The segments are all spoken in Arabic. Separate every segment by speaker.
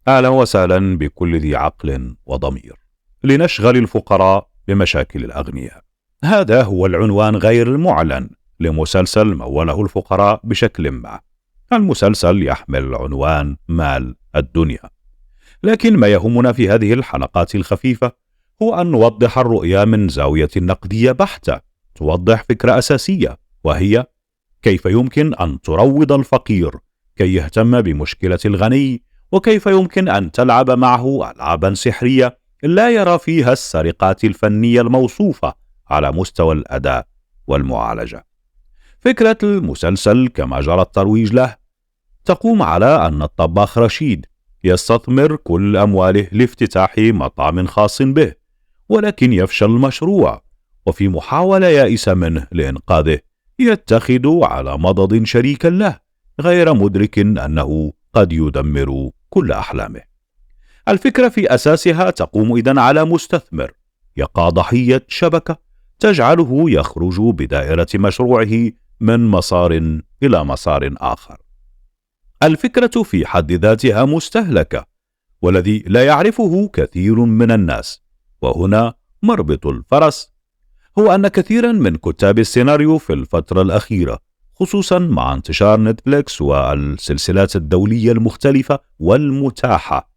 Speaker 1: أهلا وسهلا بكل ذي عقل وضمير. لنشغل الفقراء بمشاكل الأغنياء، هذا هو العنوان غير المعلن لمسلسل موله الفقراء بشكل ما. المسلسل يحمل عنوان مال الدنيا، لكن ما يهمنا في هذه الحلقات الخفيفة هو أن نوضح الرؤية من زاوية نقدية بحتة، توضح فكرة أساسية، وهي كيف يمكن أن تروض الفقير كي يهتم بمشكلة الغني، وكيف يمكن أن تلعب معه ألعابا سحرية لا يرى فيها السرقات الفنية الموصوفة على مستوى الأداء والمعالجة. فكرة المسلسل كما جرى الترويج له تقوم على أن الطباخ رشيد يستثمر كل أمواله لافتتاح مطعم خاص به، ولكن يفشل المشروع، وفي محاولة يائسة منه لإنقاذه يتخذ على مضض شريكا له غير مدرك أنه قد يدمر كل أحلامه. الفكرة في أساسها تقوم إذن على مستثمر يقع ضحية شبكة تجعله يخرج بدائرة مشروعه من مسار إلى مسار آخر. الفكرة في حد ذاتها مستهلكة، والذي لا يعرفه كثير من الناس، وهنا مربط الفرس، هو أن كثيرا من كتاب السيناريو في الفترة الأخيرة، خصوصا مع انتشار نتفليكس والسلسلات الدولية المختلفة والمتاحة،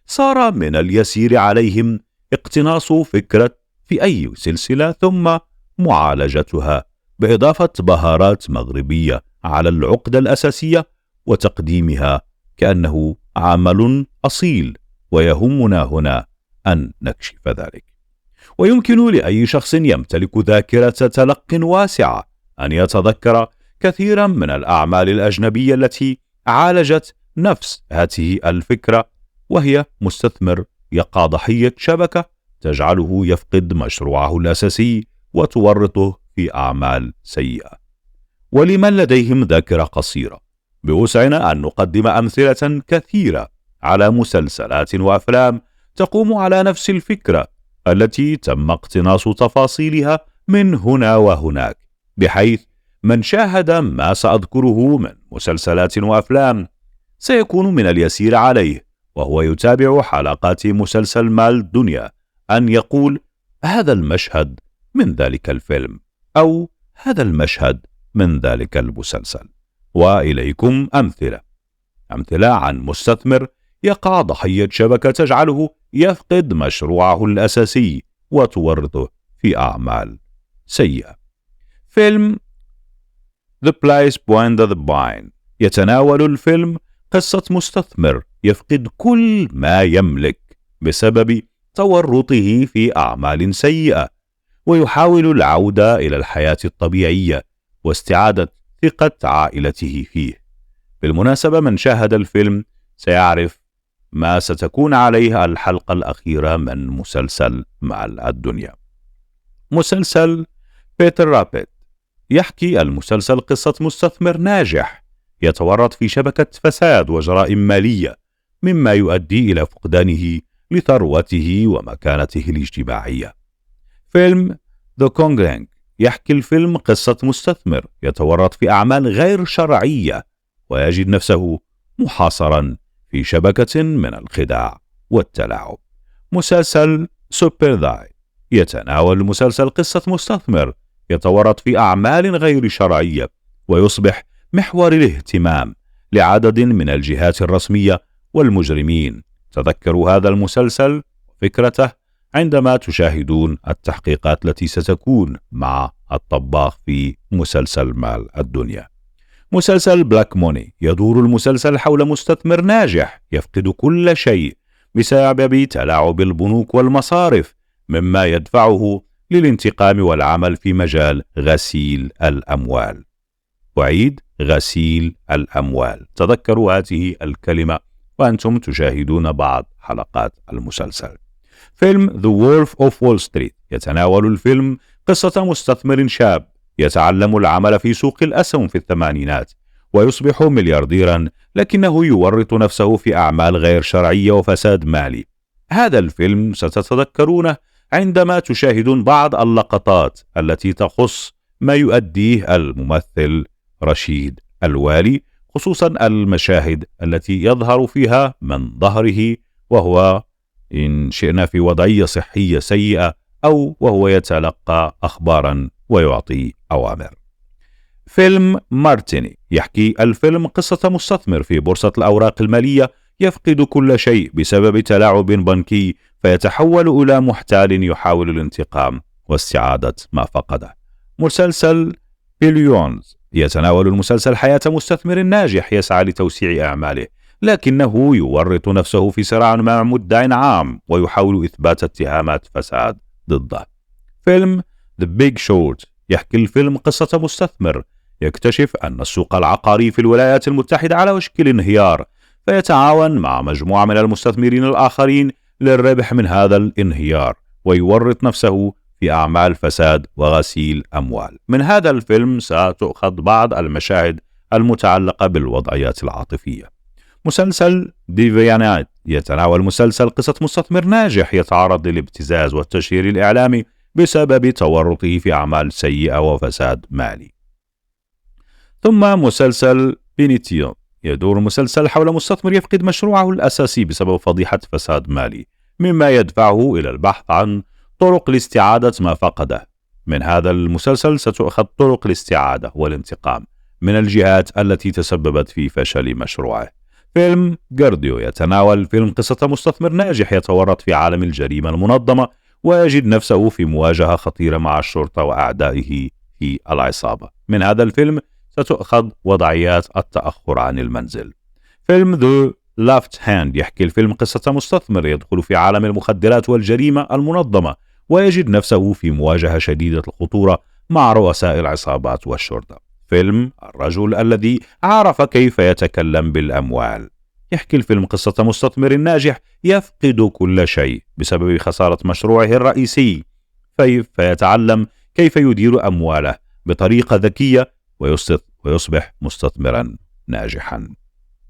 Speaker 1: صار من اليسير عليهم اقتناص فكرة في أي سلسلة ثم معالجتها بإضافة بهارات مغربية على العقدة الأساسية وتقديمها كأنه عمل أصيل، ويهمنا هنا أن نكشف ذلك. ويمكن لأي شخص يمتلك ذاكرة تلق واسعة أن يتذكر كثيرا من الأعمال الأجنبية التي عالجت نفس هذه الفكرة، وهي مستثمر يقع ضحية شبكة تجعله يفقد مشروعه الأساسي وتورطه في أعمال سيئة. ولمن لديهم ذاكرة قصيرة، بوسعنا أن نقدم أمثلة كثيرة على مسلسلات وأفلام تقوم على نفس الفكرة التي تم اقتناص تفاصيلها من هنا وهناك، بحيث من شاهد ما سأذكره من مسلسلات وأفلام سيكون من اليسير عليه وهو يتابع حلقات مسلسل مال الدنيا أن يقول هذا المشهد من ذلك الفيلم، أو هذا المشهد من ذلك المسلسل. وإليكم أمثلة عن مستثمر يقع ضحية شبكة تجعله يفقد مشروعه الأساسي وتورطه في أعمال سيئة. فيلم The Place Beyond the Pine يتناول الفيلم قصة مستثمر يفقد كل ما يملك بسبب تورطه في أعمال سيئة، ويحاول العودة إلى الحياة الطبيعية واستعادة ثقة عائلته فيه. بالمناسبة من شاهد الفيلم سيعرف ما ستكون عليه الحلقة الأخيرة من مسلسل مال الدنيا. مسلسل بيتر رابيت يحكي المسلسل قصة مستثمر ناجح يتورط في شبكة فساد وجرائم مالية، مما يؤدي إلى فقدانه لثروته ومكانته الاجتماعية. فيلم The Conjuring يحكي الفيلم قصة مستثمر يتورط في أعمال غير شرعية ويجد نفسه محاصرا في شبكة من الخداع والتلاعب. مسلسل سوبر داي يتناول المسلسل قصة مستثمر يتورط في أعمال غير شرعية ويصبح محور الاهتمام لعدد من الجهات الرسمية والمجرمين. تذكروا هذا المسلسل وفكرته عندما تشاهدون التحقيقات التي ستكون مع الطباخ في مسلسل مال الدنيا. مسلسل بلاك موني يدور المسلسل حول مستثمر ناجح يفقد كل شيء بسبب تلاعب البنوك والمصارف، مما يدفعه للانتقام والعمل في مجال غسيل الأموال. أعيد: غسيل الأموال. تذكروا هذه الكلمة وأنتم تشاهدون بعض حلقات المسلسل. فيلم The Wolf of Wall Street يتناول الفيلم قصة مستثمر شاب يتعلم العمل في سوق الأسهم في الثمانينات ويصبح مليارديرا، لكنه يورط نفسه في أعمال غير شرعية وفساد مالي. هذا الفيلم ستتذكرونه عندما تشاهدون بعض اللقطات التي تخص ما يؤديه الممثل رشيد الوالي، خصوصا المشاهد التي يظهر فيها من ظهره وهو إن شئنا في وضعية صحية سيئة أو وهو يتلقى أخبارا ويعطي أوامر. فيلم مارتيني يحكي الفيلم قصة مستثمر في بورصة الأوراق المالية يفقد كل شيء بسبب تلاعب بنكي، فيتحول إلى محتال يحاول الانتقام واستعادة ما فقده. مسلسل بليونز يتناول المسلسل حياة مستثمر ناجح يسعى لتوسيع أعماله، لكنه يورط نفسه في صراع مع مدعٍ عام ويحاول إثبات اتهامات فساد ضده. فيلم The Big Short يحكي الفيلم قصة مستثمر يكتشف أن السوق العقاري في الولايات المتحدة على وشك الانهيار، فيتعاون مع مجموعة من المستثمرين الآخرين للربح من هذا الانهيار ويورط نفسه في أعمال فساد وغسيل أموال. من هذا الفيلم ستؤخذ بعض المشاهد المتعلقة بالوضعيات العاطفية. مسلسل ديفيانات يتناول مسلسل قصة مستثمر ناجح يتعرض للابتزاز والتشهير الإعلامي بسبب تورطه في أعمال سيئة وفساد مالي. ثم مسلسل بينيتيون يدور المسلسل حول مستثمر يفقد مشروعه الأساسي بسبب فضيحة فساد مالي، مما يدفعه إلى البحث عن طرق لاستعادة ما فقده. من هذا المسلسل ستؤخذ طرق الاستعادة والانتقام من الجهات التي تسببت في فشل مشروعه. فيلم جارديو يتناول فيلم قصة مستثمر ناجح يتورط في عالم الجريمة المنظمة ويجد نفسه في مواجهة خطيرة مع الشرطة وأعدائه في العصابة. من هذا الفيلم ستؤخذ وضعيات التأخر عن المنزل. فيلم The Left Hand يحكي الفيلم قصة مستثمر يدخل في عالم المخدرات والجريمة المنظمة ويجد نفسه في مواجهة شديدة الخطورة مع رؤساء العصابات والشرطة. فيلم الرجل الذي عرف كيف يتكلم بالأموال يحكي الفيلم قصة مستثمر ناجح يفقد كل شيء بسبب خسارة مشروعه الرئيسي، فيتعلم كيف يدير أمواله بطريقة ذكية ويصبح مستثمرا ناجحا.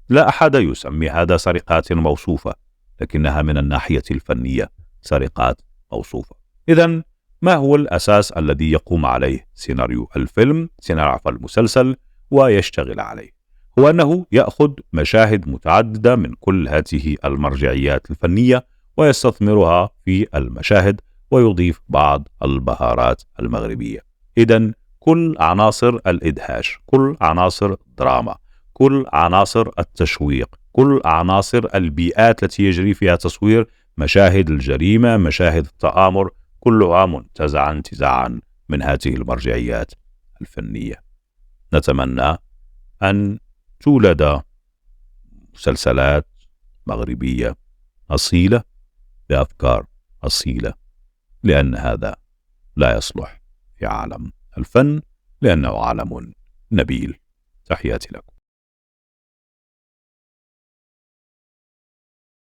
Speaker 1: لا أحد يسمي هذا سرقات موصوفة، لكنها من الناحية الفنية سرقات موصوفة. إذن ما هو الأساس الذي يقوم عليه سيناريو الفيلم، سيناريو المسلسل ويشتغل عليه؟ هو أنه يأخذ مشاهد متعددة من كل هذه المرجعيات الفنية ويستثمرها في المشاهد ويضيف بعض البهارات المغربية. إذن كل عناصر الإدهاش، كل عناصر الدراما، كل عناصر التشويق، كل عناصر البيئات التي يجري فيها تصوير مشاهد الجريمة، مشاهد التآمر، كلها منتزعة انتزاعا من هذه المرجعيات الفنية. نتمنى أن تولد مسلسلات مغربية أصيلة بأفكار أصيلة، لأن هذا لا يصلح في عالم الفن، لأنه عالم نبيل. تحياتي لكم.